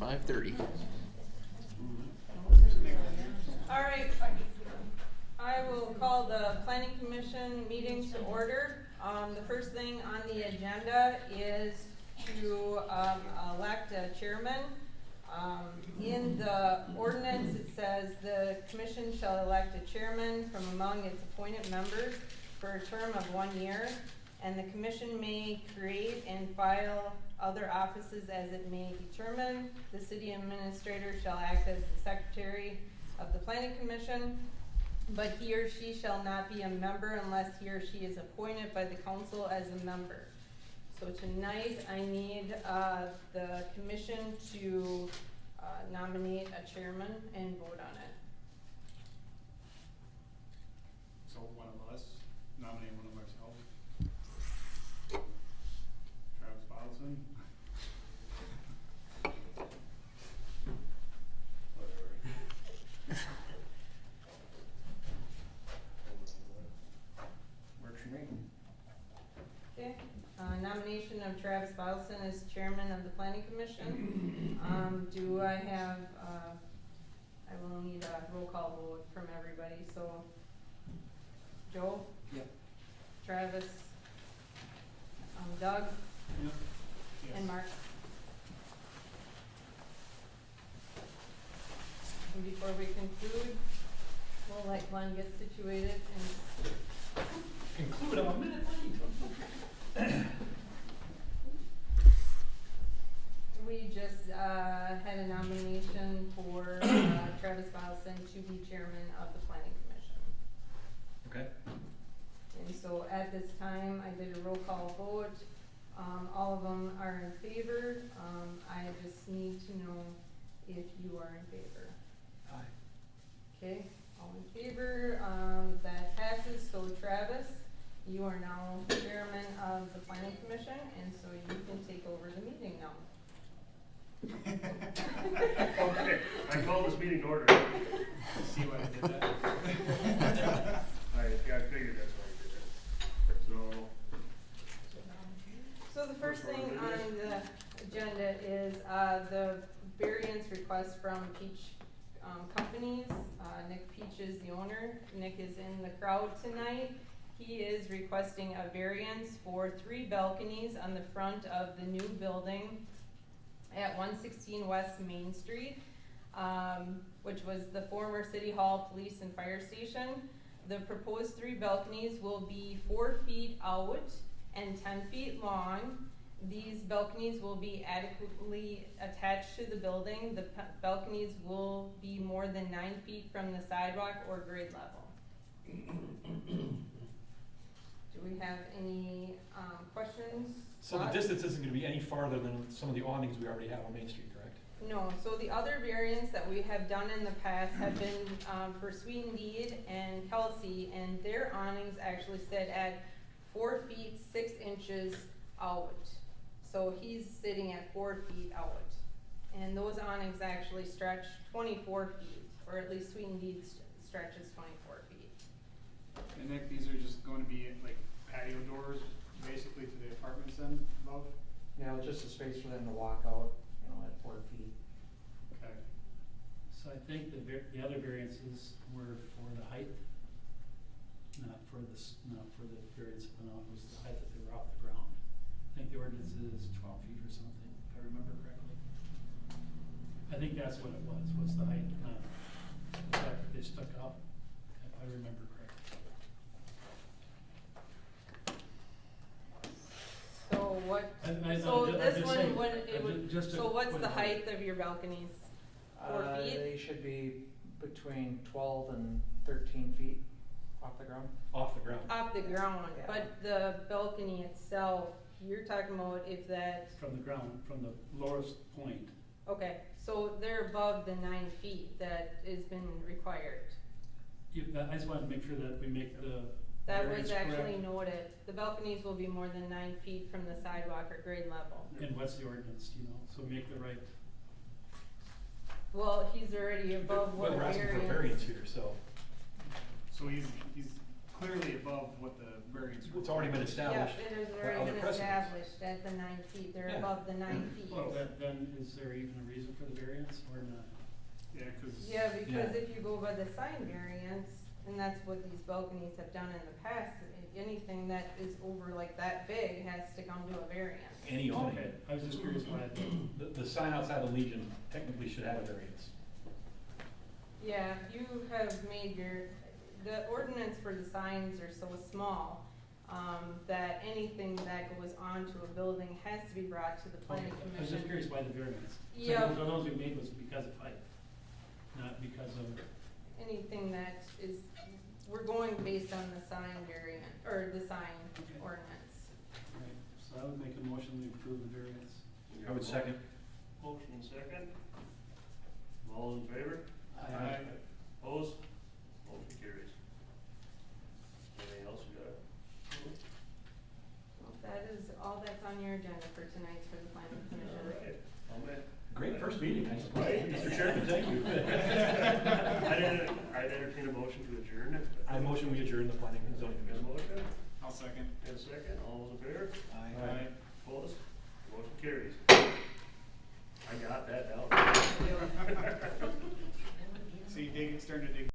5:30. All right, I will call the planning commission meeting to order. The first thing on the agenda is to elect a chairman. In the ordinance, it says the commission shall elect a chairman from among its appointed members for a term of 1 year, and the commission may create and file other offices as it may determine. The city administrator shall act as the secretary of the planning commission, but he or she shall not be a member unless he or she is appointed by the council as a member. So tonight I need the commission to nominate a chairman and vote on it. So one of us, nominate one of ourselves. Travis Boston. Whatever. Works for me. Okay, nomination of Travis Bowson as chairman of the planning commission. Do I have, I will need a roll call vote from everybody, so Joe? Yep. Travis? Doug? Yep. And Mark? And before we conclude, we'll let Glenn get situated and Conclude, I'm a minute late. we just had a nomination for Travis Bowson to be chairman of the planning commission. Okay. And so at this time, I did a roll call vote. All of them are in favor. I just need to know if you are in favor. Aye. Okay, all in favor, that passes. So Travis, you are now chairman of the planning commission, and so you can take over the meeting now. Okay, I call this meeting to order. See why I did that? I figured that's why I did that. So the first thing on the agenda is the variance request from Peach Companies. Nick Peach is the owner. Nick is in the crowd tonight. He is requesting a variance for 3 balconies on the front of the new building at 116 West Main Street, which was the former City Hall Police and Fire Station. The proposed 3 balconies will be 4 feet out and 10 feet long. These balconies will be adequately attached to the building. The balconies will be more than 9 feet from the sidewalk or grade level. Do we have any questions? So the distance isn't gonna be any farther than some of the awnings we already have on Main Street, correct? No, so the other variants that we have done in the past have been for Sweet and Deed and Kelsey, and their awnings actually sit at 4 feet 6 inches out. So he's sitting at 4 feet out. And those awnings actually stretch 24 feet, or at least Sweet and Deed stretches 24 feet. And Nick, these are just going to be like patio doors, basically to the apartments then above? Yeah, it's just a space for them to walk out, you know, at 4 feet. Okay. So I think the other variances were for the height, not for the variance that went out, it was the height that they were off the ground. I think the ordinance is 12 feet or something, if I remember correctly. I think that's what it was the height, not the fact that they stuck up, if I remember correctly. So what, so this one, what it would, just to so what's put the it height of your balconies? 4 feet? They should be between 12 and 13 feet off the ground. Off the ground. Off the ground, Yeah. but the balcony itself, you're talking about if that, From the ground, from the lowest point. okay, so they're above the 9 feet that has been required. I just wanted to make sure that we make the That variance was actually correct. noted. The balconies will be more than 9 feet from the sidewalk or grade level. And what's the ordinance, do you know, so make the right. Well, he's already above what But we're asking for a variance. variance here, so. So he's clearly above what the variance. It's already been established. Yeah, it has by already other been precedents. established at the 9 feet, they're Yeah. above the 9 feet. Well, then is there even a reason for the variance or not? Yeah, cause. Yeah, because Yeah. if you go by the sign variance, and that's what these balconies have done in the past, anything that is over like that big has to come to a variance. Any awning. Okay, I was just curious why. The sign outside the Legion technically should have a variance. Yeah, you have made the ordinance for the signs are so small, that anything that goes onto a building has to be brought to the planning I was commission. just curious why the variance. Yeah. So the ones we made was because of height, not because of, Anything that is, we're going based on the sign variant, or the sign Okay. ordinance. right, so I would make a motion to approve the variance. I would second. Motion second. All in favor? Aye. Opposed? Motion carries. Anything else you got? Well, that is all that's on your agenda for tonight for the planning commission. All right, I'll make. Great first meeting. Right. Mr. Chairman, thank you. I'd entertain a motion to adjourn it. I motion we adjourn the planning and zoning Got a commission. motion? I'll second. And a second, all those in favor? Aye. Opposed? Motion carries. I got that down. See, starting to dig